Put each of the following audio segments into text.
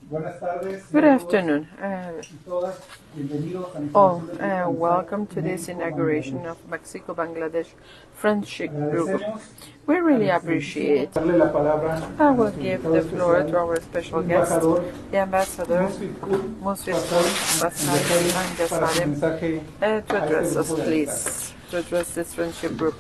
Good afternoon. Welcome to this inauguration of Mexico-Bangladesh Friendship Group. We really appreciate. I will give the floor to our special guest, the Ambassador Musfitful Basari to address us, please, to address this friendship group.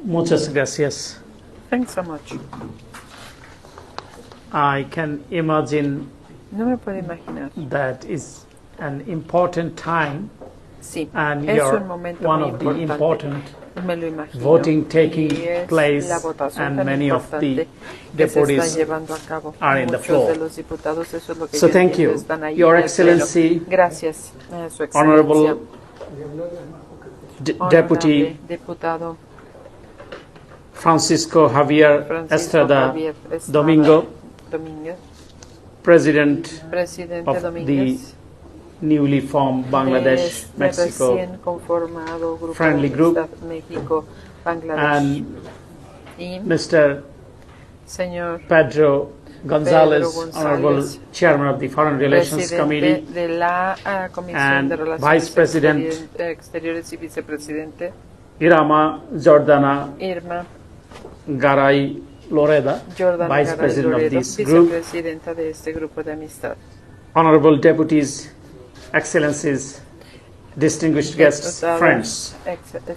Muchas gracias. Thanks so much. I can imagine No me puedo imaginar. that is an important time, Sí, and es you're un momento one muy of the important Me lo imagino. voting taking Y es place, la votación and tan many of the importante que se está deputies llevando a cabo. are in the Muchos floor. de los diputados, eso es lo que So yo thank entiendo, you, están ahí Your en el pleno. Excellency, Gracias, Su Excelencia. Honorable Deputy Diputado Francisco Javier Francisco Estrada Javier Estrada Domínguez, President Presidente of Domínguez, the newly formed Bangladesh de Mexico recién conformado Grupo Friendly de Group, Amistad México, Bangladesh, and y Mr. señor Pedro González, González, Honorable Chairman of the Foreign Relations Committee, Presidente de la Comisión and de Relaciones Vice President Exteriores y Vicepresidente, Irama Jordana Irma Garay Loreda, Jordana Vice Garay President of Loredo, this group, vicepresidenta de este grupo de amistad. Honorable Deputies, Excellencies, distinguished guests, Diputados, friends.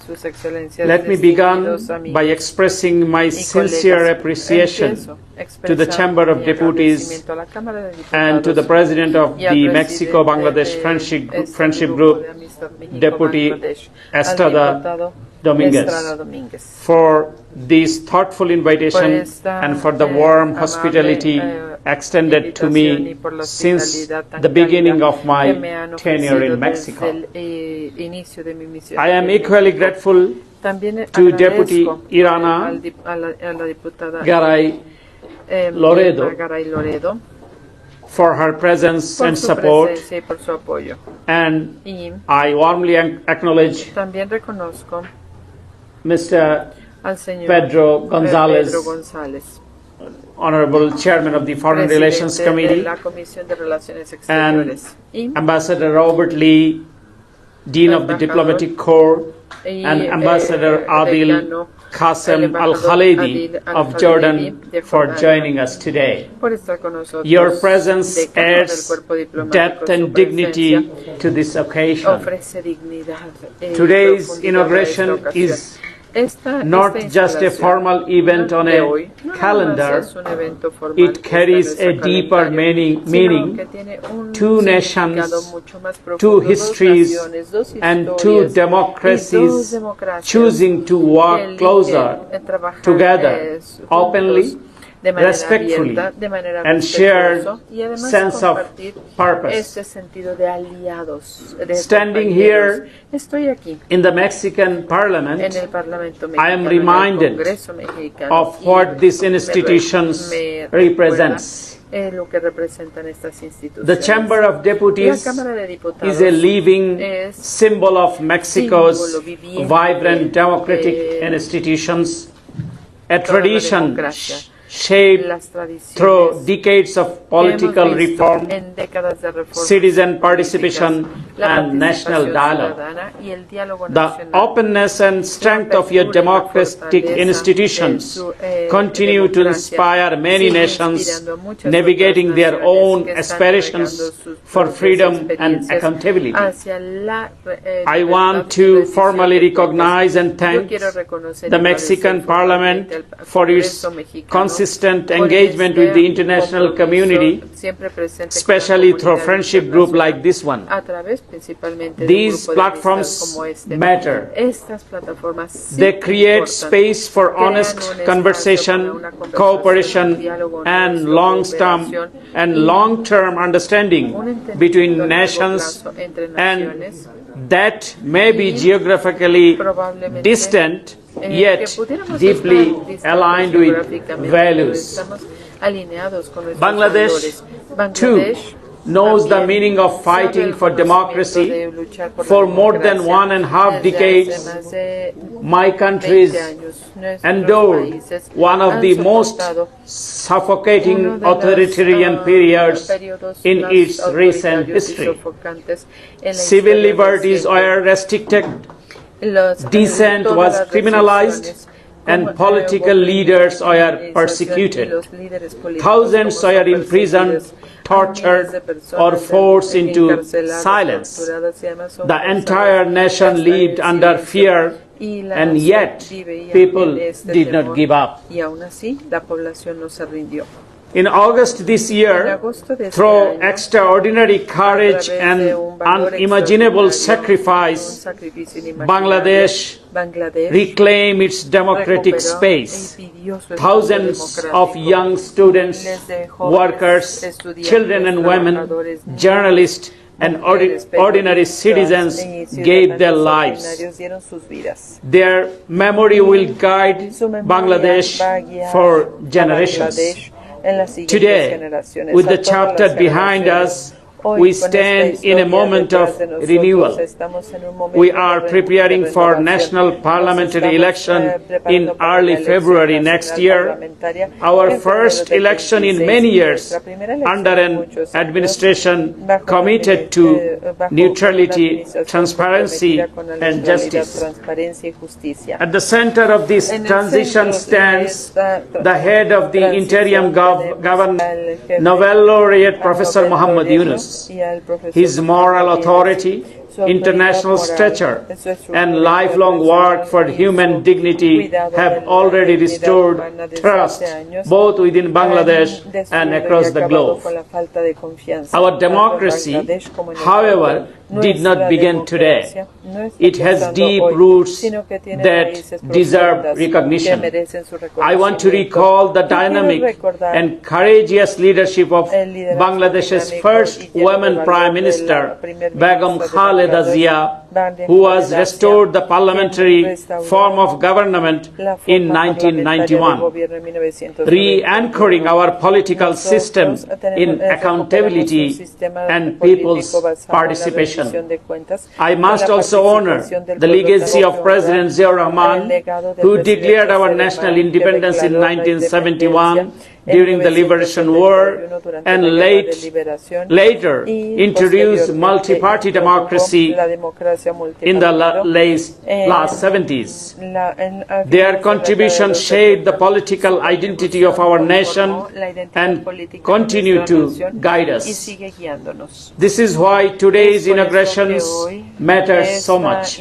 Sus excelencias, Let me distinguidos begin amigos by expressing my y sincere colegas. appreciation Empiezo to the expresando Chamber of mi Deputies agradecimiento a la Cámara de and to the Diputados President of y al the presidente Mexico-Bangladesh de Friendship este Group, de amistad Deputy México-Bangladesh, al Estrada diputado Domínguez, Estrada Domínguez, for this thoughtful por invitation esta and for the warm amable, hospitality extended to invitación y me por la since hospitalidad tan the beginning cálida of que my me han tenure ofrecido in Mexico. desde el inicio de mi misión I am en equally México. grateful También to Deputy agradezco Irana a la diputada Garay Loredo Loredo for her presence por and su support, presencia y por su apoyo. and Y I warmly acknowledge también reconozco Mr. al señor Pedro González, Pedro González, Honorable Chairman of the Foreign Relations presidente de Committee, la Comisión de Relaciones and Exteriores, y Ambassador Robert Lee, Dean of the Diplomatic Corps, and Ambassador Adil decano, Qasem el Al embajador Khalidi Adil of Al-Khalidi Jordan de for Jordania, joining us today. por estar con nosotros. Your presence Decano del adds cuerpo diplomático, depth su and dignity presencia to this occasion. ofrece dignidad y Today's profundidad a inauguration esta ocasión. is Esta not just a instalación formal event on de a hoy no nada más calendar, es un evento formal it que está en carries nuestro a deeper calendario, meaning, sino que tiene un two significado nations, mucho más two profundo, dos histories, naciones, dos and two historias y dos democracies democracias choosing to que walk eligen closer trabajar together, juntos, openly, de manera respectfully, abierta, de manera and shared respetuosa, y además sense of compartir purpose. este sentido de aliados, de Standing compañeros. here Estoy aquí in the Mexican en Parliament, el Parlamento I am mexicano, reminded en el Congreso mexicano, of y what these me institutions recuerda, represents. lo que representan estas instituciones. The Chamber of La Deputies Cámara de Diputados is a living es symbol of Mexico's símbolo viviente vibrant democratic de institutions, a toda la tradition democracia, shaped las tradiciones through decades of que political hemos visto reform, en décadas de reformas citizen políticas, participation, la and national participación dialogue. ciudadana y el diálogo The nacional. openness and strength of your democratic institutions continue to inspire many nations navigating their own aspirations for freedom and accountability. I want to formally recognize and thank the Mexican Parliament for its consistent engagement with the international community, especially through a friendship group like this one. These platforms matter. They create space for honest conversation, cooperation, and long-term understanding between nations, and that may be geographically distant yet deeply aligned with values. Bangladesh, too, knows the meaning of fighting for democracy. For more than 1.5 decades, my country's endured one of the most suffocating authoritarian periods in its recent history. Civil liberties were restricted, dissent was criminalized, and political leaders were persecuted. Thousands were imprisoned, tortured, or forced into silence. The entire nation lived under fear, and yet people did not give up. In August this year, through extraordinary courage and unimaginable sacrifice, Bangladesh reclaimed its democratic space. Thousands of young students, workers, children and women, journalists, and ordinary citizens gave their lives. Their memory will guide Bangladesh for generations. Today, with the chapter behind us, we stand in a moment of renewal. We are preparing for national parliamentary election in early February next year, our first election in many years under an administration committed to neutrality, transparency, and justice. At the center of this transition stands the head of the interim government, Nobel laureate Professor Muhammad Yunus. His moral authority, international stature, and lifelong work for human dignity have already restored trust both within Bangladesh and across the globe. Our democracy, however, did not begin today. It has deep roots that deserve recognition. I want to recall the dynamic and courageous leadership of Bangladesh's first woman Prime Minister, Begum Khaleda Zia, who was restored the parliamentary form of government in 1991, re-anchoring our political system in accountability and people's participation. I must also honor the legacy of President Ziaur Rahman, who declared our national independence in 1971 during the Liberation War and later introduced multi-party democracy in the last 70s. Their contribution shaped the political identity of our nation and continue to guide us. This is why today's inaugurations matter so much.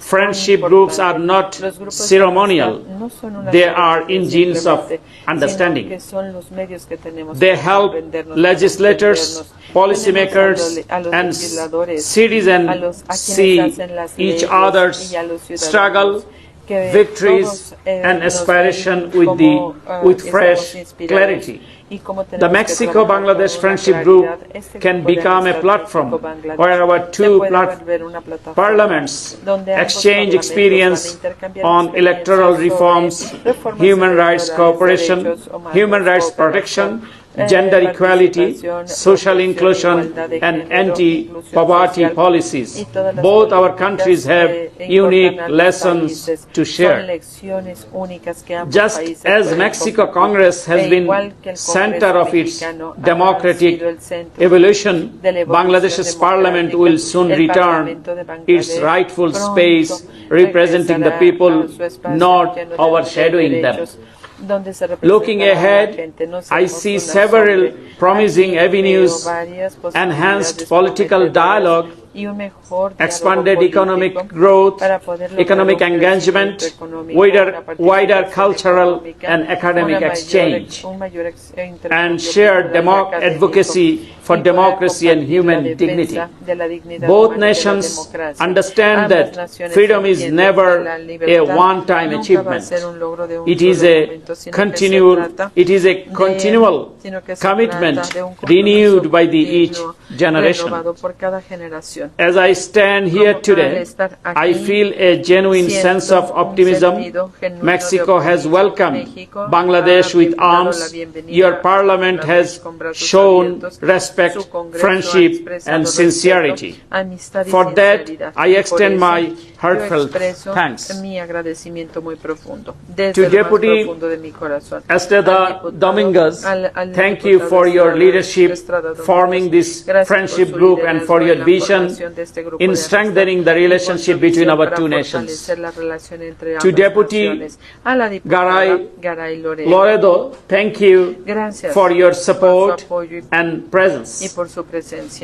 Friendship groups are not ceremonial. They are engines of understanding. They help legislators, policymakers, and citizens see each other's struggle, victories, and aspiration with fresh clarity. The Mexico-Bangladesh Friendship Group can become a platform where our two parliaments exchange experience on electoral reforms, human rights cooperation, human rights protection, gender equality, social inclusion, and anti-poverty policies. Both our countries have unique lessons to share. Just as Mexico Congress has been center of its democratic evolution, Bangladesh's parliament will soon return its rightful space representing the people, not overshadowing them. Looking ahead, I see several promising avenues: enhanced political dialogue, expanded economic growth, economic engagement, wider cultural and academic exchange, and shared advocacy for democracy and human dignity. Both nations understand that freedom is never a one-time achievement. It is a continual commitment renewed by each generation. bendición. As I stand here today, I feel a genuine sense of optimism. Mexico has welcomed Bangladesh with arms. Your parliament has shown respect, friendship, and sincerity. For that, I extend my heartfelt thanks. Mi agradecimiento muy profundo. To Desde lo más Deputy profundo de mi corazón. Estrada Dominguez, thank you for your leadership, forming this friendship group, and for your vision in strengthening the relationship between our two nations. To Deputy Garay Loredo, thank you for your support and presence.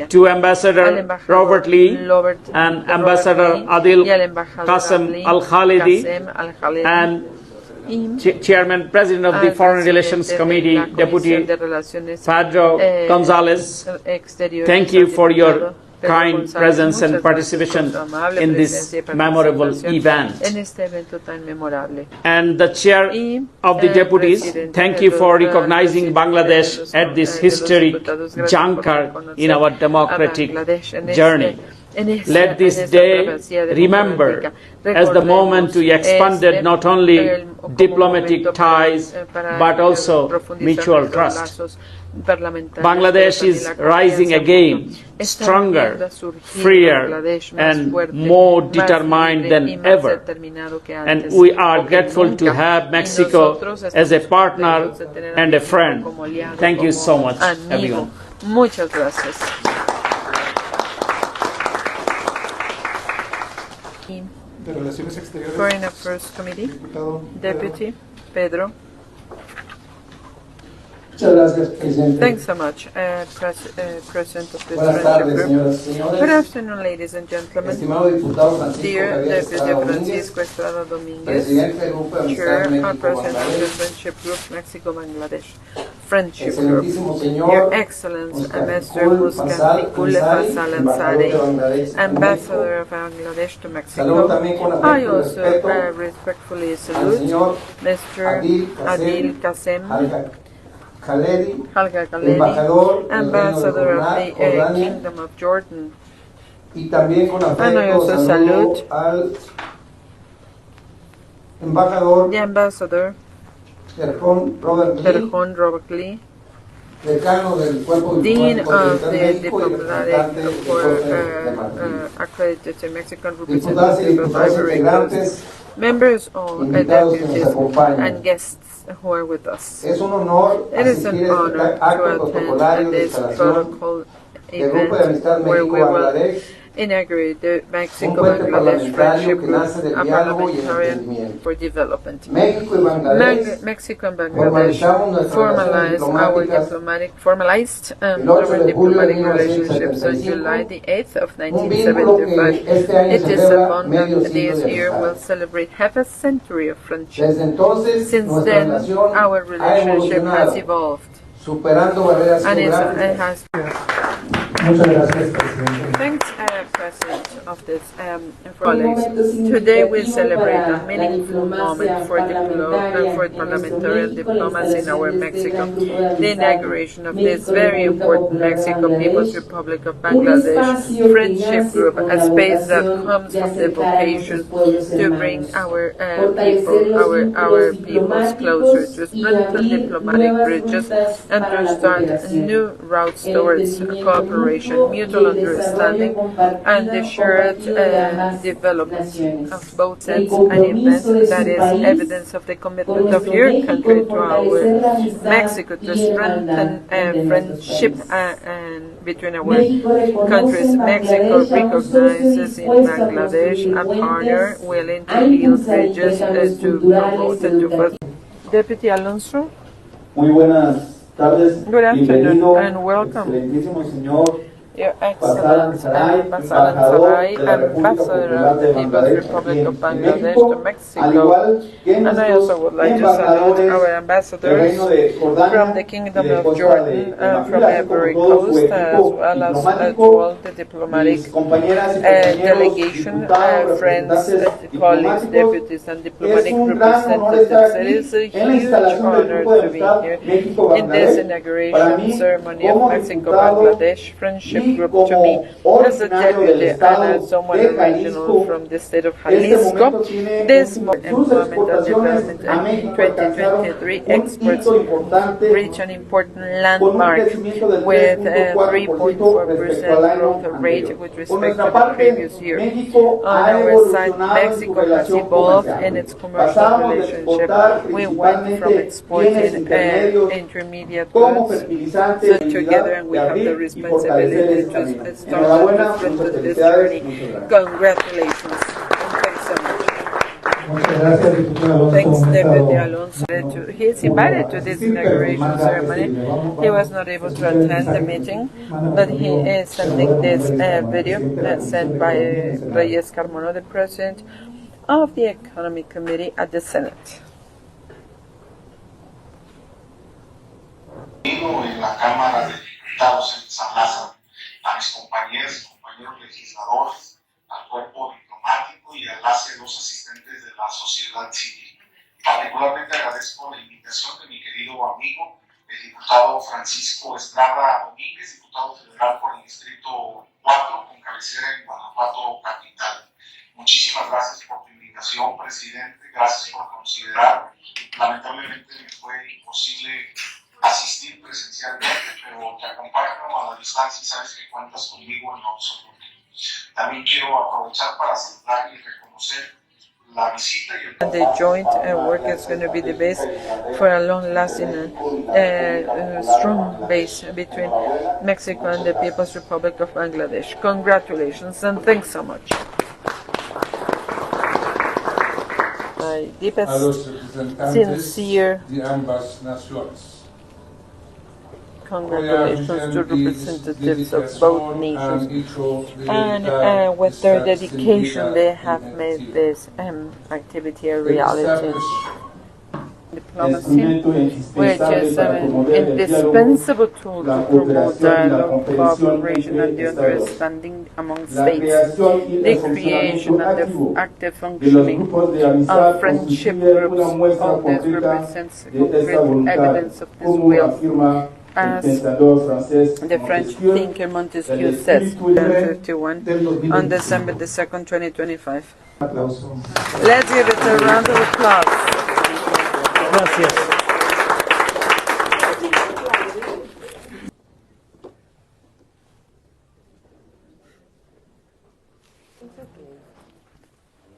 To Ambassador Robert Lee and Ambassador Adil Qasem Al-Khalidi and Chairman, President of the Foreign Relations Committee, Deputy Pedro Gonzalez, thank you for your kind presence and participation in this memorable event. And the Chair of the Deputies, thank you for recognizing Bangladesh at this historic juncture in our democratic journey. Let this day remember as the moment we expanded not only diplomatic ties but also mutual trust. Bangladesh is rising again, stronger, freer, and more determined than ever. And we are grateful to have Mexico as a partner and a friend. Thank you so much, everyone. Muchas gracias. Foreign Affairs Committee, Deputy Pedro. Thanks so much, President of this friendship group. Good afternoon, ladies and gentlemen. Dear Deputy Francisco Estrada Dominguez, Chair and President of the Friendship Group, Mexico-Bangladesh Friendship Group. Your Excellency, Ambassador Muskan Ansari, Ambassador of Bangladesh to Mexico. I also respectfully salute Mr. Adil Qasem Al-Khalidi, Ambassador of the Kingdom of Jordan. And I also salute the Ambassador Terjón Robert Lee, Dean of the Diplomatic Corps accredited to Mexican representative of Ivory Coast, members of deputies and guests who are with us. It is an honor to attend this protocol event where we will inaugurate the Mexico-Bangladesh Friendship Group, a parliamentarian for development. Mexico and Bangladesh formalized our diplomatic relationships on July the 8th of 1975. It is upon that this year will celebrate half a century of friendship. Since then, our relationship has evolved. And it has. Thanks, President of this colleagues. Today we celebrate a meaningful moment for parliamentarian diplomacy in our Mexico, the inauguration of this very important Mexico People's Republic of Bangladesh Friendship Group, a space that comes from the vocation to bring our peoples closer, to strengthen diplomatic bridges, and to start new routes towards cooperation, mutual understanding, and the shared development of both sets, an event that is evidence of the commitment of your country to our Mexico to strengthen friendship between our countries. Mexico recognizes in Bangladesh a partner willing to build bridges to promote and to foster. Deputy Alonso. Muy buenas tardes. Good afternoon and welcome. Your Excellency, Ambassador of the People's Republic of Bangladesh to Mexico. And I also would like to salute our ambassadors from the Kingdom of Jordan and from Ivory Coast, as well as to all the diplomatic delegation, friends, colleagues, deputies, and diplomatic representatives. It is a huge honor to be here in this inauguration ceremony of Mexico-Bangladesh Friendship group to me as a deputy and as someone original from the state of Jalisco. This employment and development, and in 2023 experts reached an important landmark with a 3.4% growth rate with respect to the previous year. On our side, Mexico has evolved in its commercial relationship. We went from exporting intermediate goods to together, and we have the responsibility to start this journey. Congratulations. Thanks so much. Thanks, Deputy Alonso. He is invited to this inauguration ceremony. He was not able to attend the meeting, but he is sending this video sent by Reyes Carmona, the President of the Economy Committee at the Senate. En la Cámara de Diputados en San Lázaro, a mis compañeras y compañeros legisladores, al cuerpo diplomático y a las y los asistentes de la sociedad civil. Particularmente agradezco la invitación de mi querido amigo, el diputado Francisco Estrada Domínguez, diputado federal por el Distrito 4, con cabecera en Guanajuato capital. Muchísimas gracias por tu invitación, presidente. Gracias por considerar. Lamentablemente me fue imposible asistir presencialmente, pero te acompaño a la distancia y sabes que cuentas conmigo en lo absoluto. También quiero aprovechar para saludar y reconocer la visita y el... And the joint work is going to be the base for a long-lasting strong base between Mexico and the People's Republic of Bangladesh. Congratulations and thanks so much. My deepest, sincere congratulations to representatives of both nations, and with their dedication they have made this activity a reality. Diplomacy, which is an indispensable tool to promote dialogue, cooperation and the understanding among states. The creation and the active functioning of friendship groups, all this represents concrete evidence of this will. As the French thinker Montesquieu says, 51 on December the 2nd, 2025. Let's give it a round of applause. Gracias.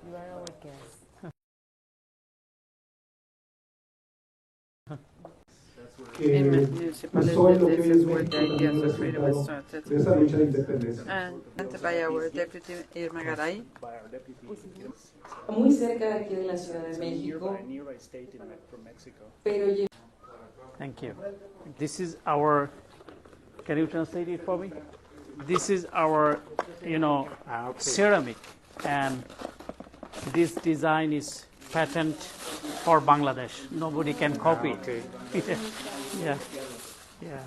You are our guest. In municipalities, this is where the ideas of freedom started. And by our deputy Irma Garay. Muy cerca de aquí de la Ciudad de México. Pero Thank you. This is our, can you translate it for me? This is our, ceramic, and this design is patent for Bangladesh. Nobody can copy it. Yeah, yeah.